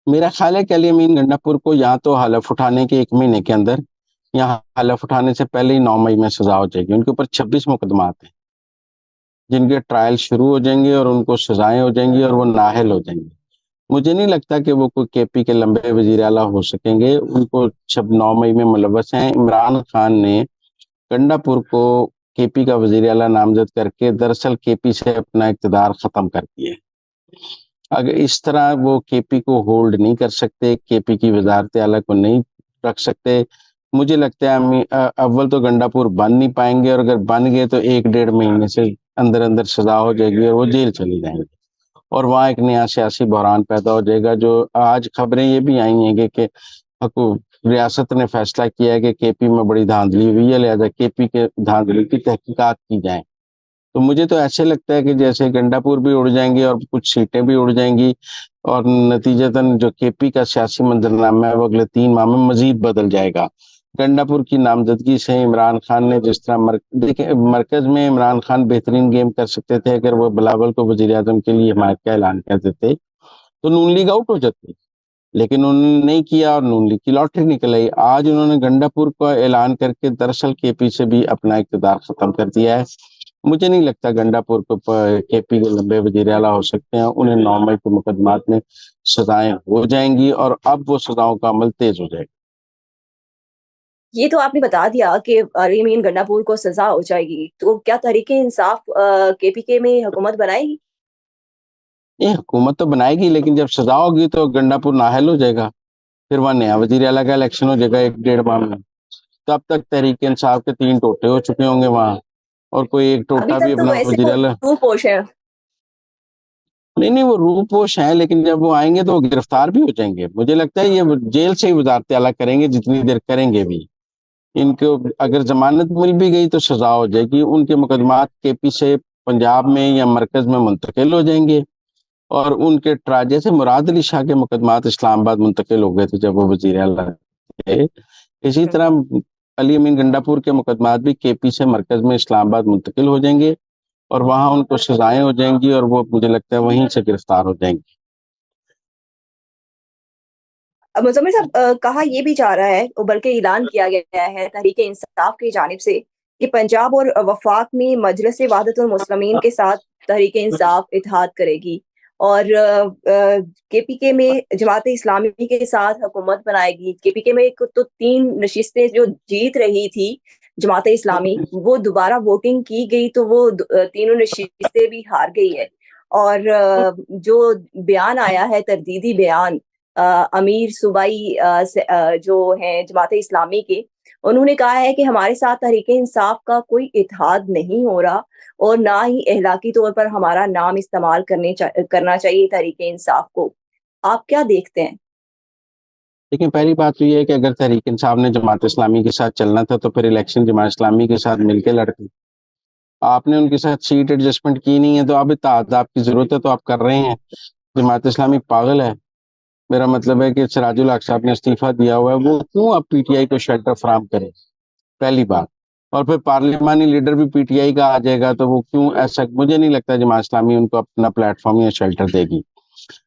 मेरा ख्याल है कि अली अमीन गंडापुर को यहाँ तो हलफ उठाने के 1 महीने के अंदर, यहाँ हलफ उठाने से पहले ही 9 मई में सजा हो जाएगी। उनके ऊपर 26 मुकदमात हैं जिनके ट्रायल शुरू हो जाएंगे और उनको सजाएं हो जाएंगी और वो नाअहल हो जाएंगे। मुझे नहीं लगता कि वो कोई केपी के लंबे वजीर आला हो सकेंगे। उनको जब 9 मई में मुलव्वस हैं, इमरान खान ने गंडापुर को केपी का वजीर आला नामजद करके दरअसल केपी से अपना इक़्तिदार खत्म कर दिए। अगर इस तरह वो केपी को होल्ड नहीं कर सकते, केपी की वजारत आला को नहीं रख सकते। मुझे लगता है अव्वल तो गंडापुर बन नहीं पाएंगे, और अगर बन गए तो 1 डेढ़ महीने से अंदर अंदर सजा हो जाएगी और वो जेल चली जाएंगे, और वहाँ एक नया सियासी बहरान पैदा हो जाएगा। जो आज खबरें ये भी आई हैं कि रियासत ने फैसला किया है कि केपी में बड़ी धांधली हुई है, लिहाजा केपी के धांधली की तहकीकात की जाए। तो मुझे तो ऐसे लगता है कि जैसे गंडापुर भी उड़ जाएंगे और कुछ सीटें भी उड़ जाएंगी, और नतीजतन जो केपी का सियासी मंजरनामा है वो अगले 3 माह में मजीद बदल जाएगा। गंडापुर की नामजदगी से इमरान खान ने जिस तरह देखिए, मरकज में इमरान खान बेहतरीन गेम कर सकते थे अगर वो बिलावल को वजीर आजम के लिए हिमायत का ऐलान कर देते, तो नून लीग आउट हो जाती। लेकिन उन्होंने नहीं किया और नून लीग की लॉटरी निकल आई। आज उन्होंने गंडापुर का ऐलान करके दरअसल केपी से भी अपना इक़्तिदार खत्म कर दिया है। मुझे नहीं लगता गंडापुर को केपी के लंबे वजीर आला हो सकते हैं। उन्हें 9 मई के मुकदमात में सजाएं हो जाएंगी और अब वो सजाओं का अमल तेज हो जाएगा। ये तो आपने बता दिया कि अमीन गंडापुर को सजा हो जाएगी, तो क्या तहरीके इंसाफ केपीके में हुकूमत बनाएगी? ये हुकूमत तो बनाएगी, लेकिन जब सजा होगी तो गंडापुर नाअहल हो जाएगा। फिर वहाँ नया वजीर आला का इलेक्शन हो जाएगा 1 डेढ़ माह में। तब तक तहरीक इंसाफ के 3 टोटे हो चुके होंगे वहाँ, और कोई एक अभी टोटा भी तक तो अपना वैसे वजीर वो आला। रूपोश है। नहीं नहीं, वो रूपोश हैं, लेकिन जब वो आएंगे तो वो गिरफ्तार भी हो जाएंगे। मुझे लगता है ये जेल से ही वजारत आला करेंगे जितनी देर करेंगे भी। इनको अगर जमानत मिल भी गई तो सजा हो जाएगी। उनके मुकदमात केपी से पंजाब में या मरकज में मुंतकिल हो जाएंगे, और उनके जैसे मुराद अली शाह के मुकदमात इस्लामाबाद मुंतकिल हो गए थे जब वो वजीर आला थे, इसी हम्म। तरह अली अमीन गंडापुर के मुकदमात भी केपी से मरकज में इस्लामाबाद मुंतकिल हो जाएंगे, और वहां उनको सजाएं हो जाएंगी और वो मुझे लगता है वहीं से गिरफ्तार हो जाएंगे। अब मुजम्मिल साहब, कहा ये भी जा रहा है, और बल्कि ऐलान किया गया है तहरीक इंसाफ की जानिब से कि पंजाब और वफाक में मजलिस वहदतुल मुस्लिमीन के साथ तहरीक इंसाफ इत्तेहाद करेगी, और केपीके में जमात इस्लामी के साथ हुकूमत बनाएगी। केपीके में तो 3 नशिस्तें जो जीत रही थी जमात इस्लामी, वो दोबारा वोटिंग की गई तो वो तीनों नशिस्तें भी हार गई है। और जो बयान आया है, तरदीदी बयान अमीर सूबाई जो हैं जमात इस्लामी के, उन्होंने कहा है कि हमारे साथ तहरीक इंसाफ का कोई इत्तेहाद नहीं हो रहा, और ना ही अहलाकी तौर पर हमारा नाम इस्तेमाल करना चाहिए तहरीक इंसाफ को। आप क्या देखते हैं? लेकिन पहली बात तो ये है कि अगर तहरीक इंसाफ ने जमात इस्लामी के साथ चलना था तो फिर इलेक्शन जमात इस्लामी के साथ मिलकर लड़ती। आपने उनके साथ सीट एडजस्टमेंट की नहीं है, तो अब इत्तेहाद आपकी जरूरत है तो आप कर रहे हैं। जमात इस्लामी पागल है। मेरा मतलब है कि सिराजुल हक साहब ने इस्तीफा दिया हुआ है, वो क्यों अब पीटीआई को शेल्टर फराहम करे, पहली बात। और फिर पार्लियामानी लीडर भी पीटीआई का आ जाएगा, तो वो क्यों ऐसा, मुझे नहीं लगता जमात इस्लामी उनको अपना प्लेटफॉर्म या शेल्टर देगी।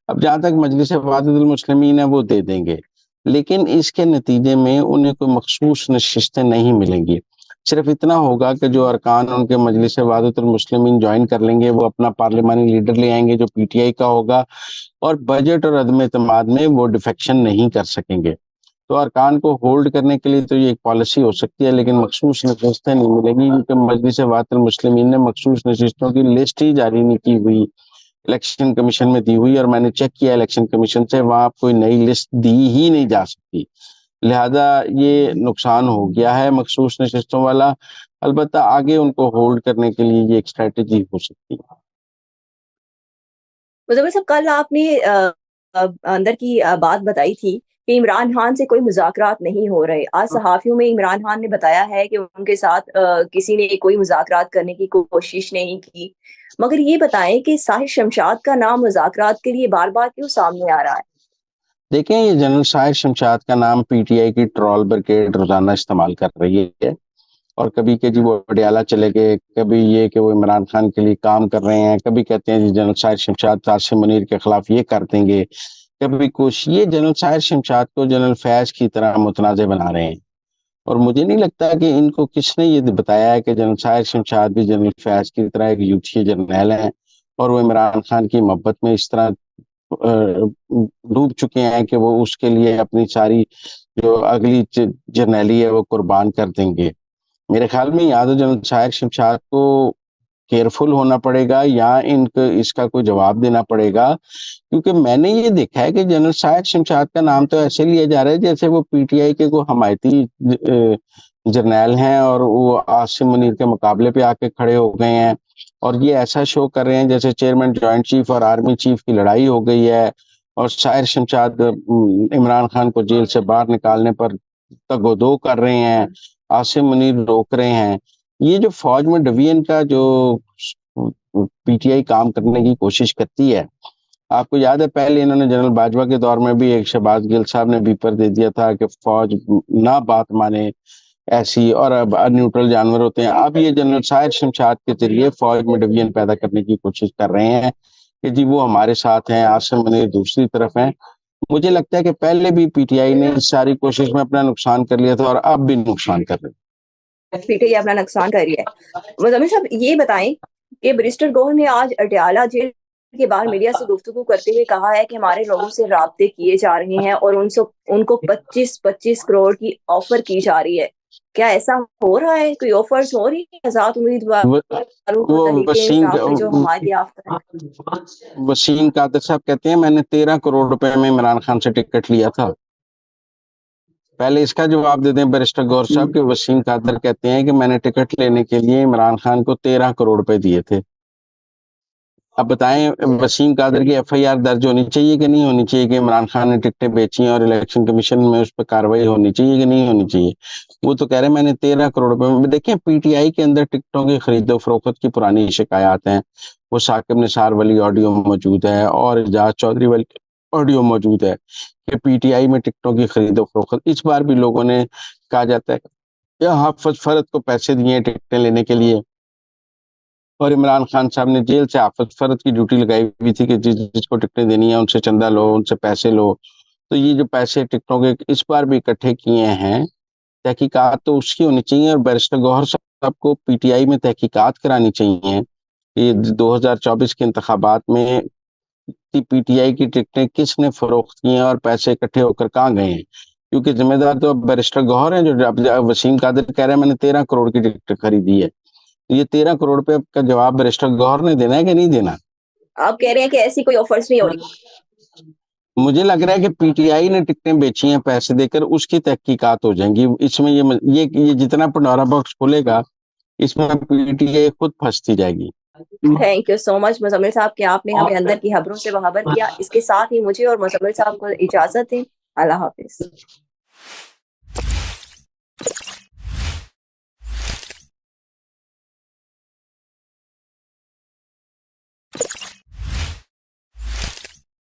अब जहां तक मजलिस वहदतुल मुस्लिमीन है वो दे देंगे, लेकिन इसके नतीजे में उन्हें कोई मखसूस नशिस्तें नहीं मिलेंगी। सिर्फ इतना होगा कि जो अरकान उनके मजलिस वहदतुल मुस्लिमीन ज्वाइन कर लेंगे वो अपना पार्लियामानी लीडर ले आएंगे जो पीटीआई का होगा, और बजट और अदम एतमाद में वो डिफेक्शन नहीं कर सकेंगे। तो अरकान को होल्ड करने के लिए तो ये एक पॉलिसी हो सकती है, लेकिन मखसूस नशिस्तें नहीं मिलेंगी, क्योंकि मजलिस वहदतुल मुस्लिमीन ने मखसूस नशिस्तों की लिस्ट ही जारी नहीं की हुई इलेक्शन कमीशन में दी हुई, और मैंने चेक किया इलेक्शन कमीशन से, वहां कोई नई लिस्ट दी ही नहीं जा सकती। लिहाजा ये नुकसान हो गया है मखसूस नशिस्तों वाला। अलबत्ता आगे उनको होल्ड करने के लिए ये एक स्ट्रेटेजी हो सकती है। मुजम्मिल साहब, कल आपने अंदर की बात बताई थी कि इमरान खान से कोई मुज़ाकरात नहीं हो रहे। आज सहाफ़ियों में इमरान खान ने बताया है कि उनके साथ किसी ने कोई मुज़ाकरात करने की कोशिश नहीं की। मगर ये बताएं कि साहिर शमशाद का नाम मुज़ाकरात के लिए बार-बार क्यों सामने आ रहा है? देखें, ये जनरल साहिर शमशाद का नाम पीटीआई की ट्रोल ब्रिगेड रोजाना इस्तेमाल कर रही है, और कभी के जी वो अडयाला चले गए, कभी ये कि वो इमरान खान के लिए काम कर रहे हैं, कभी कहते हैं जी जनरल साहिर शमशाद तासिम मुनीर के खिलाफ ये कर देंगे। कभी कुछ, ये जनरल साहिर शमशाद को जनरल फैज की तरह मुतनाज़ बना रहे हैं। और मुझे नहीं लगता कि इनको किसने ये बताया है कि जनरल साहिर शमशाद भी जनरल फैज की तरह एक यूथी जर्नैल हैं और वो इमरान खान की मोहब्बत में इस तरह डूब चुके हैं कि वो उसके लिए अपनी सारी जो अगली जर्नैली है वो कुर्बान कर देंगे। मेरे ख्याल में या तो जनरल साहिर शमशाद को केयरफुल होना पड़ेगा या इनको इसका कोई जवाब देना पड़ेगा, क्योंकि मैंने ये देखा है कि जनरल साहिर शमशाद का नाम तो ऐसे लिया जा रहा है जैसे वो पीटीआई के को हमायती जर्नैल हैं और वो आसिम मुनीर के मुकाबले पे आके खड़े हो गए हैं और ये ऐसा शो कर रहे हैं जैसे चेयरमैन जॉइंट चीफ और आर्मी चीफ की लड़ाई हो गई है और साहिर शमशाद इमरान खान को जेल से बाहर निकालने पर तगोदो कर रहे हैं, आसिम मुनीर रोक रहे हैं। ये जो फौज में डिवीजन का जो पीटीआई काम करने की कोशिश करती है, आपको याद है पहले इन्होंने जनरल बाजवा के दौर में भी एक शहबाज गिल साहब ने बीपर दे दिया था कि फौज ना बात माने ऐसी, और अब न्यूट्रल जानवर होते हैं। अब ये जनरल साहिर शमशाद के जरिए फौज में डिवीजन पैदा करने की कोशिश कर रहे हैं कि जी वो हमारे साथ हैं, आसिम मुनीर दूसरी तरफ हैं। मुझे लगता है कि पहले भी पीटीआई ने इस सारी कोशिश में अपना नुकसान कर लिया था और अब भी नुकसान कर रहे हैं। पीटीआई अपना नुकसान कर रही है। मुजम्मिल साहब ये बताएं कि बैरिस्टर गौहर ने आज अडयाला जेल के बाहर मीडिया से गुफ्तगू करते हुए कहा है कि हमारे लोगों से राब्ते किए जा रहे हैं और उनको 25-25 करोड़ की ऑफर की जा रही है। क्या ऐसा हो रहा है? कोई ऑफर्स हो रही है आजाद उम्मीदवारों को तहरीके इंसाफ में जो हमायत याफ्ता है? वसीम कादर साहब कहते हैं मैंने 13 करोड़ रुपए में इमरान खान से टिकट लिया था। पहले इसका जवाब दे दें बैरिस्टर गौर साहब कि वसीम कादर कहते हैं कि मैंने टिकट लेने के लिए इमरान खान को 13 करोड़ रुपए दिए थे। अब बताएं वसीम कादर की एफआईआर दर्ज होनी चाहिए कि नहीं होनी चाहिए कि इमरान खान ने टिकटें बेची हैं और इलेक्शन कमीशन में उस पर कार्रवाई होनी चाहिए कि नहीं होनी चाहिए? वो तो कह रहे हैं मैंने 13 करोड़ रुपए में। देखें पीटीआई के अंदर टिकटों की खरीदो फरोख्त की पुरानी शिकायत हैं। वो साकिब निसार वाली ऑडियो मौजूद है और एजाज चौधरी वाली ऑडियो मौजूद है कि पीटीआई में टिकटों की खरीदो फरोख्त। इस बार भी लोगों ने कहा जाता है कि हाफिज फरद को पैसे दिए टिकटें लेने के लिए और इमरान खान साहब ने जेल से हाफिज फरद की ड्यूटी लगाई हुई थी कि जिसको टिकटें देनी है उनसे चंदा लो, उनसे पैसे लो। तो ये जो पैसे टिकटों के इस बार भी इकट्ठे किए हैं, तहकीकात तो उसकी होनी चाहिए और बैरिस्टर गौहर साहब को पीटीआई में तहकीकात करानी चाहिए कि 2024 के इंतखाबात में पीटीआई की टिकटें किसने फरोख्त की हैं और पैसे इकट्ठे होकर कहाँ गए हैं, क्योंकि जिम्मेदार तो अब बैरिस्टर गौहर हैं। जो अब वसीम कादर कह रहे हैं मैंने 13 करोड़ की टिकट खरीदी है, तो ये 13 करोड़ रुपए का जवाब बैरिस्टर गौहर ने देना है कि नहीं देना? आप कह रहे हैं कि ऐसी कोई ऑफर्स नहीं हो रही? मुझे लग रहा है कि पीटीआई ने टिकटें बेची हैं पैसे देकर, उसकी तहकीकात हो जाएंगी। इसमें ये जितना पंडोरा बॉक्स खुलेगा इसमें पीटीआई खुद फंसती जाएगी। Thank you so much Muzammil साहब कि आपने हमें अंदर की खबरों से बाखबर किया। इसके साथ ही मुझे और मुजम्मिल साहब को इजाजत दें। अल्लाह हाफिज।